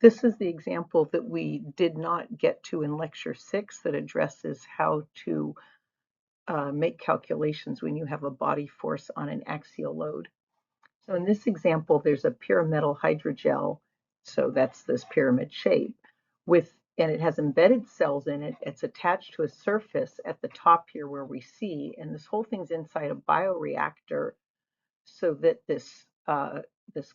This is the example that we did not get to in lecture 6 that addresses how to make calculations when you have a body force on an axial load. So in this example, there's a pyramidal hydrogel, so that's this pyramid shape, and it has embedded cells in it. It's attached to a surface at the top here where we see, and this whole thing's inside a bioreactor so that this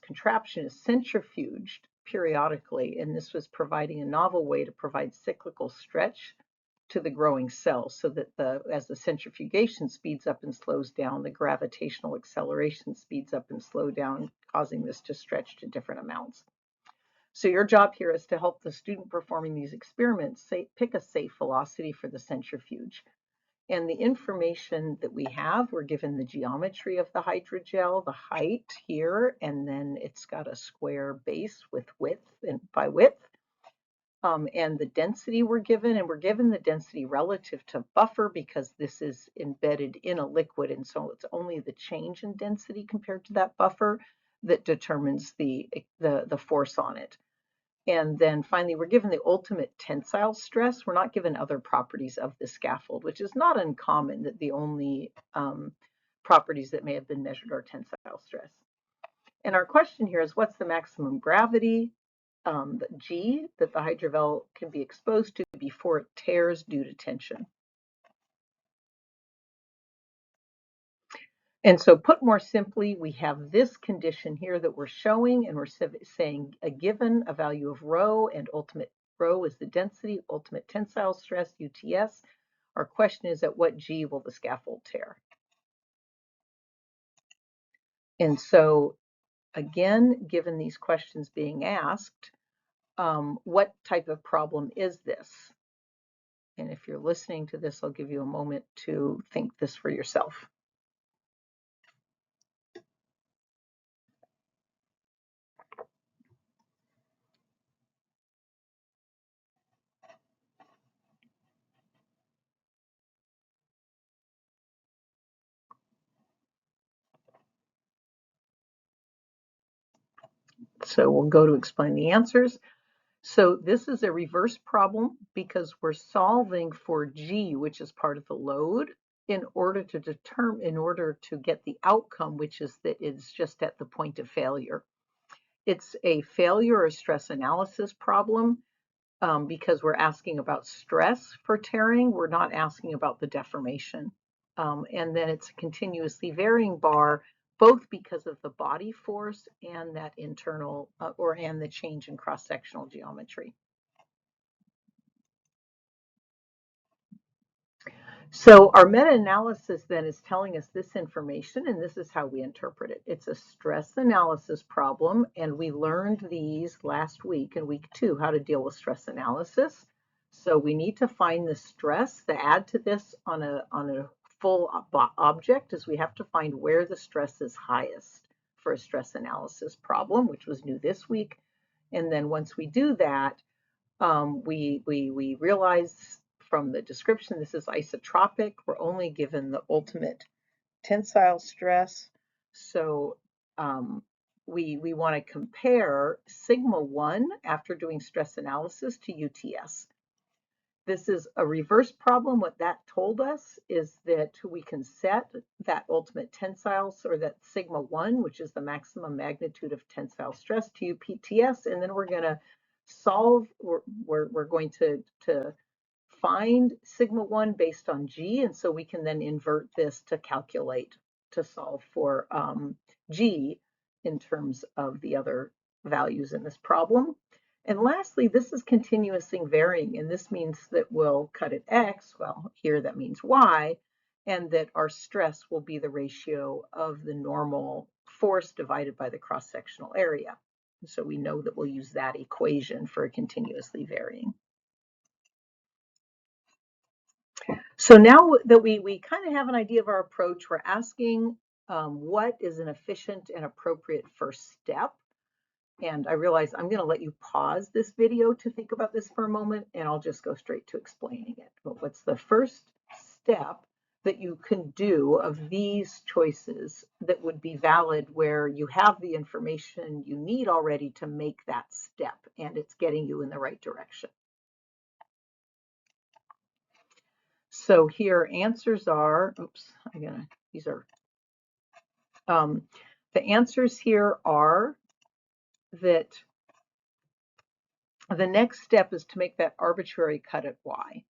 contraption is centrifuged periodically, and this was providing a novel way to provide cyclical stretch to the growing cells so that as the centrifugation speeds up and slows down, the gravitational acceleration speeds up and slows down, causing this to stretch to different amounts. So your job here is to help the student performing these experiments pick a safe velocity for the centrifuge. And the information that we have, we're given the geometry of the hydrogel, the height here, and then it's got a square base with width and by width. And the density we're given, and we're given the density relative to buffer because this is embedded in a liquid, and so it's only the change in density compared to that buffer that determines the force on it. And then finally, we're given the ultimate tensile stress. We're not given other properties of the scaffold, which is not uncommon, that the only properties that may have been measured are tensile stress. And our question here is, what's the maximum gravity, G, that the hydrogel can be exposed to before it tears due to tension? And so put more simply, we have this condition here that we're showing, and we're saying a given a value of rho, and ultimate rho is the density, ultimate tensile stress, UTS. Our question is, at what G will the scaffold tear? And so again, given these questions being asked, what type of problem is this? And if you're listening to this, I'll give you a moment to think this for yourself. So we'll go to explain the answers. So this is a reverse problem because we're solving for G, which is part of the load, in order to get the outcome, which is that it's just at the point of failure. It's a failure or stress analysis problem because we're asking about stress for tearing. We're not asking about the deformation. And then it's a continuously varying bar, both because of the body force and that internal and the change in cross-sectional geometry. So our meta-analysis then is telling us this information, and this is how we interpret it. It's a stress analysis problem, and we learned these last week in week 2, how to deal with stress analysis. So we need to find the stress. The add to this on a full object is we have to find where the stress is highest for a stress analysis problem, which was new this week. And then once we do that, we realize from the description this is isotropic. We're only given the ultimate tensile stress. So we want to compare sigma 1 after doing stress analysis to UTS. This is a reverse problem. What that told us is that we can set that ultimate tensile, or that sigma 1, which is the maximum magnitude of tensile stress, to UPTS, and then we're going to solve, we're going to find sigma 1 based on G, and so we can then invert this to calculate, to solve for G in terms of the other values in this problem. And lastly, this is continuously varying, and this means that we'll cut at X, well, here that means Y, and that our stress will be the ratio of the normal force divided by the cross-sectional area. So we know that we'll use that equation for a continuously varying. So now that we kind of have an idea of our approach, we're asking what is an efficient and appropriate first step. And I realize I'm going to let you pause this video to think about this for a moment, and I'll just go straight to explaining it. But what's the first step that you can do of these choices that would be valid where you have the information you need already to make that step and it's getting you in the right direction. So here answers are, oops, these are, the answers here are that the next step is to make that arbitrary cut at y.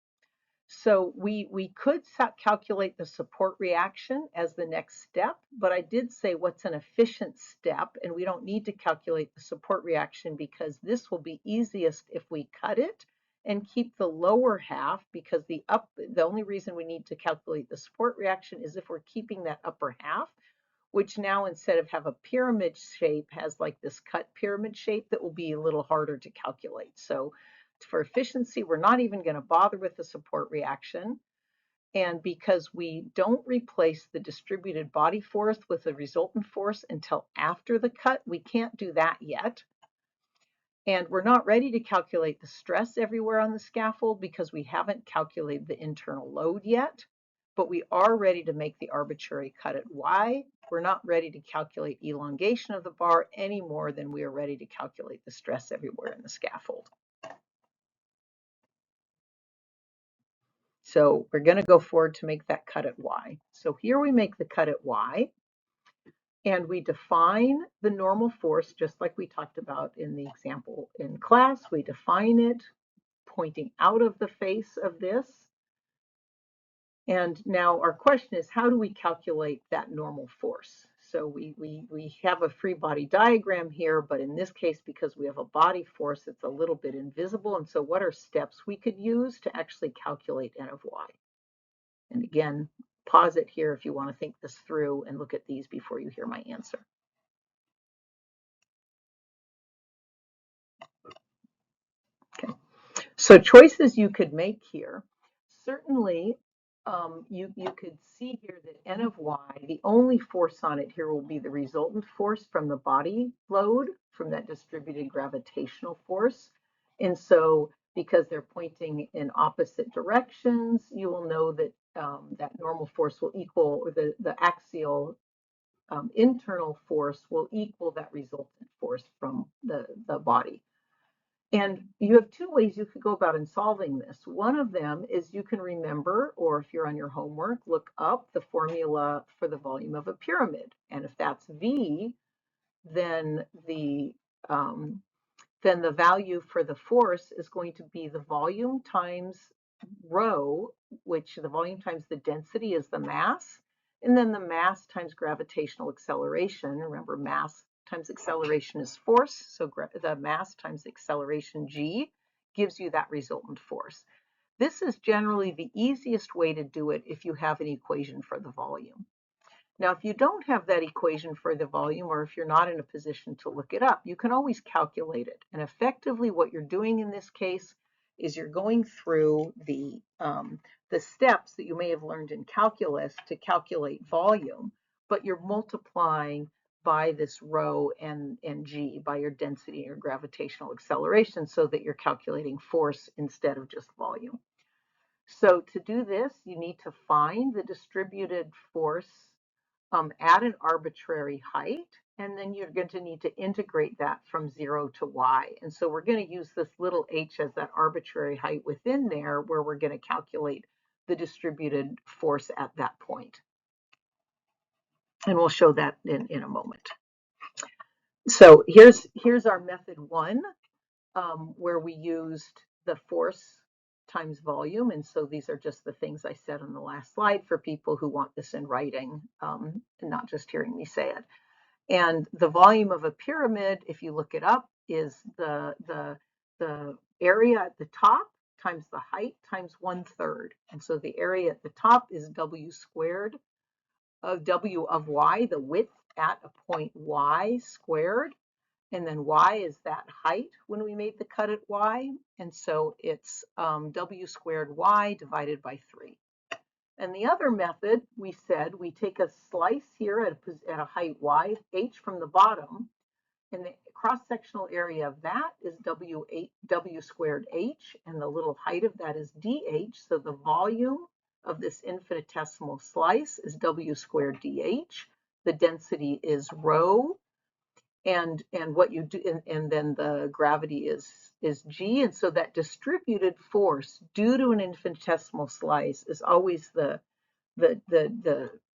So we could calculate the support reaction as the next step, but I did say what's an efficient step, and we don't need to calculate the support reaction because this will be easiest if we cut it and keep the lower half, because the only reason we need to calculate the support reaction is if we're keeping that upper half, which now instead of have a pyramid shape has like this cut pyramid shape that will be a little harder to calculate. So for efficiency, we're not even going to bother with the support reaction. And because we don't replace the distributed body force with the resultant force until after the cut, we can't do that yet. And we're not ready to calculate the stress everywhere on the scaffold because we haven't calculated the internal load yet, but we are ready to make the arbitrary cut at y. We're not ready to calculate elongation of the bar any more than we are ready to calculate the stress everywhere in the scaffold. So we're going to go forward to make that cut at y. So here we make the cut at y, and we define the normal force just like we talked about in the example in class. We define it pointing out of the face of this. And now our question is, how do we calculate that normal force? So we have a free body diagram here, but in this case, because we have a body force, it's a little bit invisible. And so what are steps we could use to actually calculate N of y? And again, pause it here if you want to think this through and look at these before you hear my answer. Okay. So choices you could make here. Certainly, you could see here that N of y, the only force on it here will be the resultant force from the body load, from that distributed gravitational force. And so because they're pointing in opposite directions, you will know that that normal force will equal, or the axial internal force will equal that resultant force from the body. And you have two ways you could go about in solving this. One of them is you can remember, or if you're on your homework, look up the formula for the volume of a pyramid. And if that's V, then the value for the force is going to be the volume times rho, which the volume times the density is the mass, and then the mass times gravitational acceleration. Remember, mass times acceleration is force, so the mass times acceleration g gives you that resultant force. This is generally the easiest way to do it if you have an equation for the volume. Now, if you don't have that equation for the volume, or if you're not in a position to look it up, you can always calculate it. And effectively what you're doing in this case is you're going through the steps that you may have learned in calculus to calculate volume, but you're multiplying by this rho and g, by your density and your gravitational acceleration, so that you're calculating force instead of just volume. So to do this, you need to find the distributed force at an arbitrary height, and then you're going to need to integrate that from 0 to y. And so we're going to use this little h as that arbitrary height within there, where we're going to calculate the distributed force at that point. And we'll show that in a moment. So here's our method one, where we used the force times volume. And so these are just the things I said on the last slide for people who want this in writing, and not just hearing me say it. And the volume of a pyramid, if you look it up, is the area at the top times the height times 1/3. And so the area at the top is W squared of W of Y, the width at a point Y squared. And then y is that height when we made the cut at y. And so it's w squared y divided by 3. And the other method, we said, we take a slice here at a height y, h from the bottom, and the cross-sectional area of that is w squared h, and the little height of that is dh. So the volume of this infinitesimal slice is W squared dH. The density is rho, and what you do, and then the gravity is G. And so that distributed force due to an infinitesimal slice is always the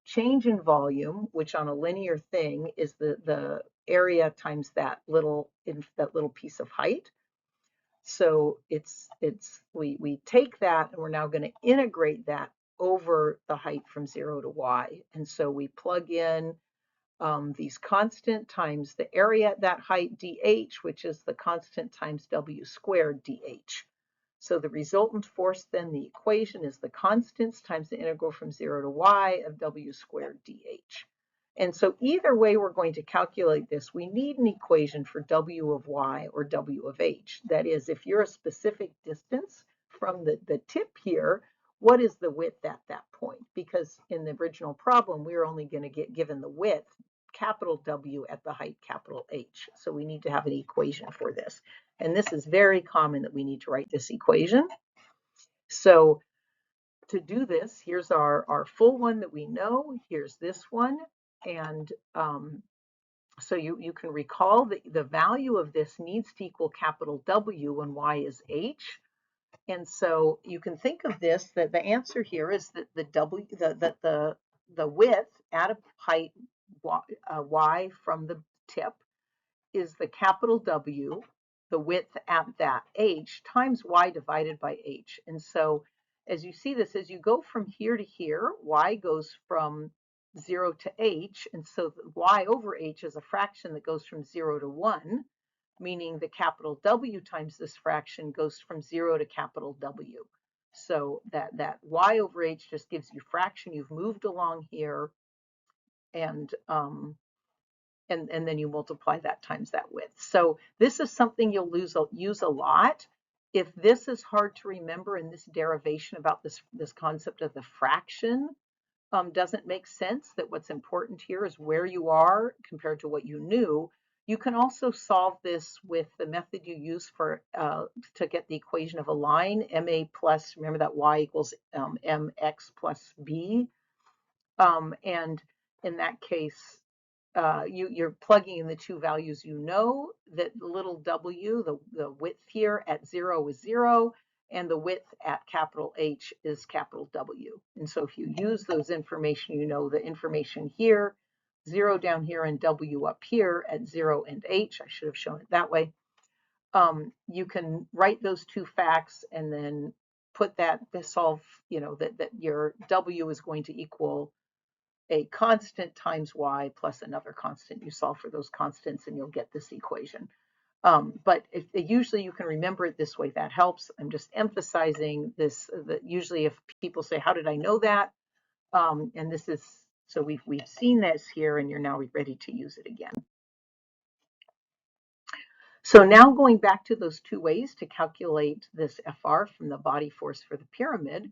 change in volume, which on a linear thing is the area times that little piece of height. So we take that and we're now going to integrate that over the height from 0 to y. And so we plug in these constant times the area at that height dH, which is the constant times W squared dH. So the resultant force, then the equation is the constants times the integral from 0 to y of W squared dH. And so either way we're going to calculate this, we need an equation for W of y or W of h. That is, if you're a specific distance from the tip here, what is the width at that point? Because in the original problem, we were only going to get given the width, capital W, at the height, capital H. So we need to have an equation for this. And this is very common that we need to write this equation. So to do this, here's our full one that we know. Here's this one. And so you can recall that the value of this needs to equal capital W when y is h. And so you can think of this, that the answer here is that the width at a height y from the tip is the capital W, the width at that h, times y divided by h. And so as you see this, as you go from here to here, y goes from 0 to h, and so y over h is a fraction that goes from 0 to 1, meaning the capital W times this fraction goes from 0 to capital W. So that y over h just gives you fraction. You've moved along here, and then you multiply that times that width. So this is something you'll use a lot. If this is hard to remember in this derivation about this concept of the fraction doesn't make sense, that what's important here is where you are compared to what you knew, you can also solve this with the method you use for to get the equation of a line, ma plus, remember that y equals mx plus b. And in that case, you're plugging in the two values you know, that little w, the width here at 0 is 0, and the width at capital H is capital W. And so if you use those information, you know the information here, 0 down here and W up here at 0 and H, I should have shown it that way, you can write those two facts and then put that, solve, that your W is going to equal a constant times y plus another constant. You solve for those constants and you'll get this equation. But usually you can remember it this way, that helps. I'm just emphasizing this, that usually if people say, how did I know that? And this is, so we've seen this here and you're now ready to use it again. So now going back to those two ways to calculate this FR from the body force for the pyramid,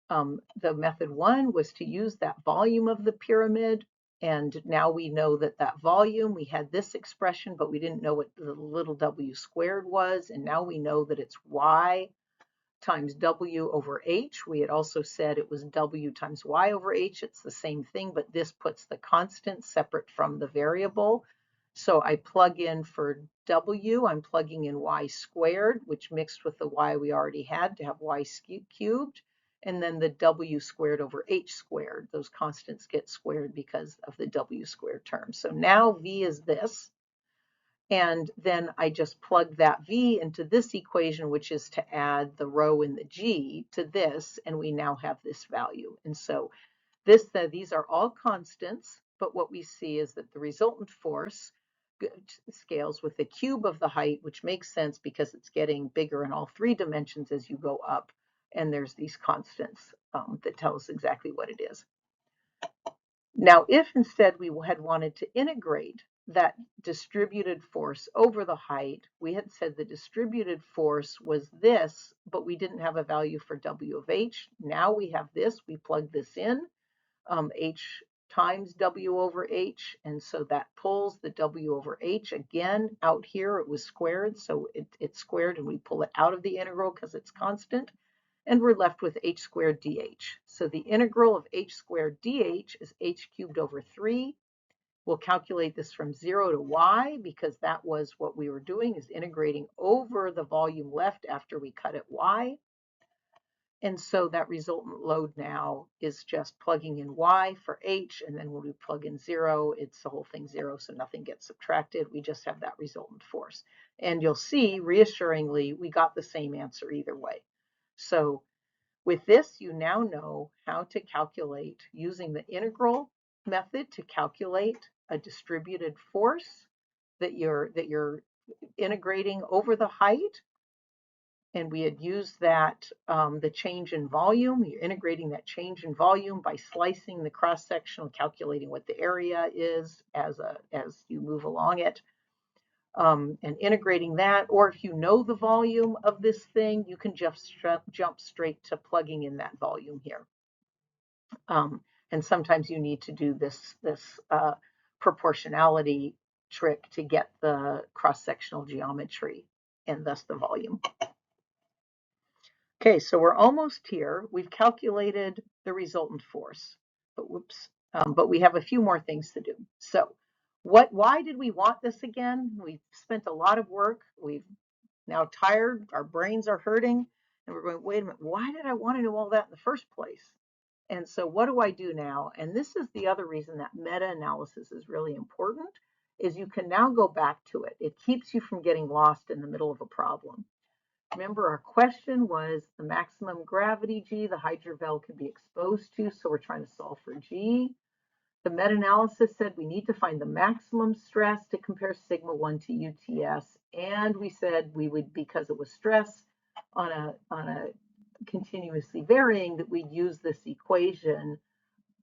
the method one was to use that volume of the pyramid. And now we know that volume, we had this expression, but we didn't know what the little w squared was. And now we know that it's y times w over h. We had also said it was w times y over h. It's the same thing, but this puts the constant separate from the variable. So I plug in for w, I'm plugging in y squared, which mixed with the y we already had to have y cubed, and then the w squared over h squared. Those constants get squared because of the w squared term. So now v is this. And then I just plug that v into this equation, which is to add the rho and the g to this, and we now have this value. And so these are all constants, but what we see is that the resultant force scales with the cube of the height, which makes sense because it's getting bigger in all three dimensions as you go up, and there's these constants that tell us exactly what it is. Now, if instead we had wanted to integrate that distributed force over the height, we had said the distributed force was this, but we didn't have a value for W of H. Now we have this, we plug this in, H times W over H, and so that pulls the W over H. Again, out here it was squared, so it's squared and we pull it out of the integral because it's constant. and we're left with h squared dh. So the integral of h squared dh is h cubed over 3. We'll calculate this from 0 to y because that was what we were doing, is integrating over the volume left after we cut at y. And so that resultant load now is just plugging in y for h, and then when we plug in 0, it's the whole thing 0, so nothing gets subtracted. We just have that resultant force. And you'll see, reassuringly, we got the same answer either way. So with this, you now know how to calculate using the integral method to calculate a distributed force that you're integrating over the height. And we had used that, the change in volume. You're integrating that change in volume by slicing the cross section, calculating what the area is as you move along it, and integrating that. Or if you know the volume of this thing, you can just jump straight to plugging in that volume here. And sometimes you need to do this proportionality trick to get the cross-sectional geometry and thus the volume. Okay, so we're almost here. We've calculated the resultant force, but we have a few more things to do. So why did we want this again? We've spent a lot of work. We've now tired, our brains are hurting, and we're going, wait a minute, why did I want to know all that in the first place? And so what do I do now? And this is the other reason that meta-analysis is really important, is you can now go back to it. It keeps you from getting lost in the middle of a problem. Remember, our question was the maximum gravity G the hydrovel could be exposed to, so we're trying to solve for G. The meta-analysis said we need to find the maximum stress to compare sigma 1 to UTS, and we said we would, because it was stress on a continuously varying, that we'd use this equation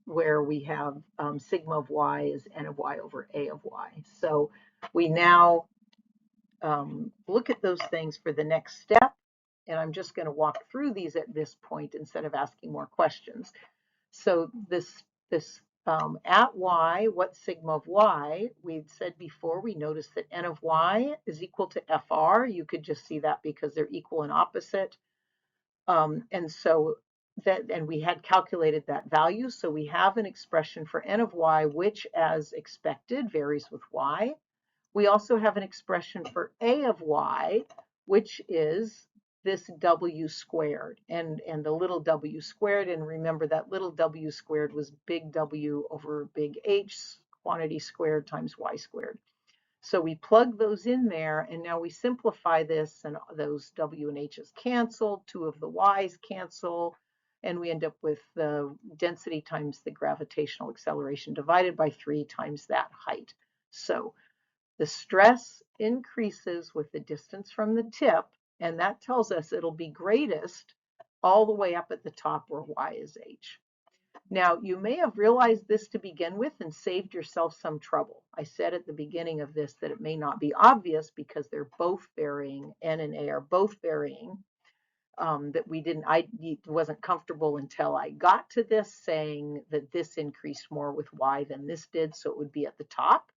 where we have sigma of y is n of y over a of y. So we now look at those things for the next step, and I'm just going to walk through these at this point instead of asking more questions. So this at y, what sigma of y? We'd said before, we noticed that n of y is equal to fr. You could just see that because they're equal and opposite. And so and we had calculated that value. So we have an expression for n of y, which, as expected, varies with y. We also have an expression for a of y, which is this w squared, and the little w squared, and remember that little w squared was big W over big H, quantity squared times y squared. So we plug those in there, and now we simplify this, and those w and h's cancel, 2 of the y's cancel, and we end up with the density times the gravitational acceleration divided by 3 times that height. So the stress increases with the distance from the tip, and that tells us it'll be greatest all the way up at the top where y is h. Now, you may have realized this to begin with and saved yourself some trouble. I said at the beginning of this that it may not be obvious because they're both varying, n and a are both varying, that I wasn't comfortable until I got to this saying that this increased more with y than this did, so it would be at the top.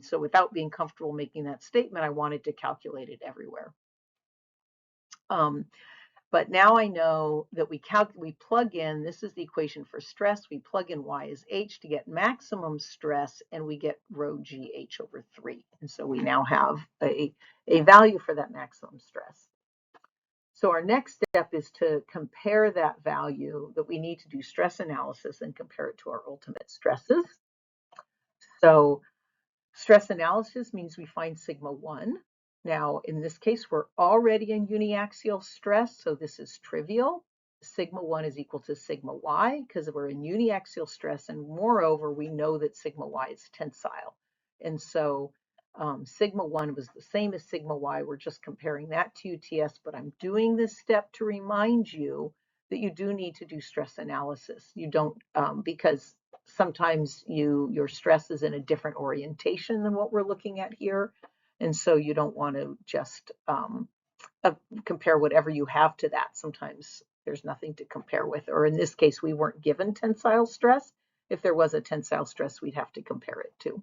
So without being comfortable making that statement, I wanted to calculate it everywhere. But now I know that we plug in, this is the equation for stress, we plug in y as h to get maximum stress, and we get rho g h over 3. And so we now have a value for that maximum stress. So our next step is to compare that value, that we need to do stress analysis and compare it to our ultimate stresses. So stress analysis means we find sigma 1. Now, in this case, we're already in uniaxial stress, so this is trivial. Sigma 1 is equal to sigma y because we're in uniaxial stress, and moreover, we know that sigma y is tensile. And so sigma 1 was the same as sigma y. We're just comparing that to UTS, but I'm doing this step to remind you that you do need to do stress analysis. You don't, because sometimes your stress is in a different orientation than what we're looking at here. And so you don't want to just compare whatever you have to that. Sometimes there's nothing to compare with, or in this case, we weren't given tensile stress. If there was a tensile stress, we'd have to compare it to.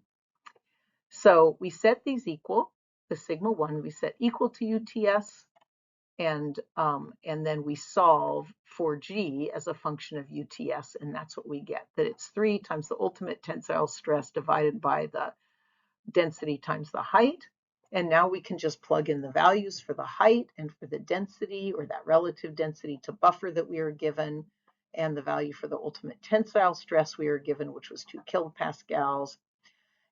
So we set these equal, the sigma 1, we set equal to UTS, and then we solve for G as a function of UTS, and that's what we get, that it's 3 times the ultimate tensile stress divided by the density times the height. And now we can just plug in the values for the height and for the density, or that relative density to buffer that we are given, and the value for the ultimate tensile stress we are given, which was 2 kilopascals.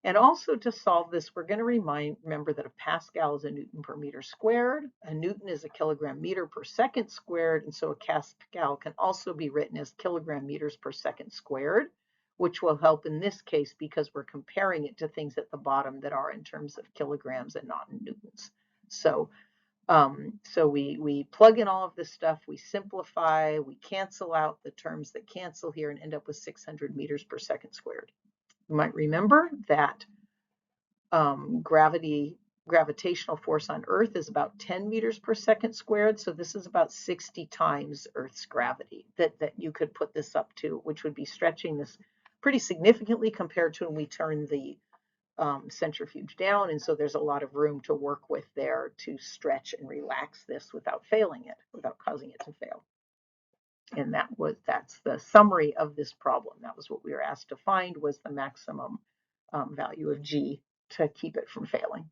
And also, to solve this, we're going to remember that a Pascal is a Newton per meter squared, a Newton is a kilogram meter per second squared, and so a Pascal can also be written as kilogram meters per second squared, which will help in this case because we're comparing it to things at the bottom that are in terms of kilograms and not in newtons. So we plug in all of this stuff, we simplify, we cancel out the terms that cancel here and end up with 600 meters per second squared. You might remember that gravitational force on Earth is about 10 meters per second squared. So this is about 60 times Earth's gravity that you could put this up to, which would be stretching this pretty significantly compared to when we turn the centrifuge down. And so there's a lot of room to work with there to stretch and relax this without failing it, without causing it to fail. And that's the summary of this problem. That was what we were asked to find, was the maximum value of G to keep it from failing.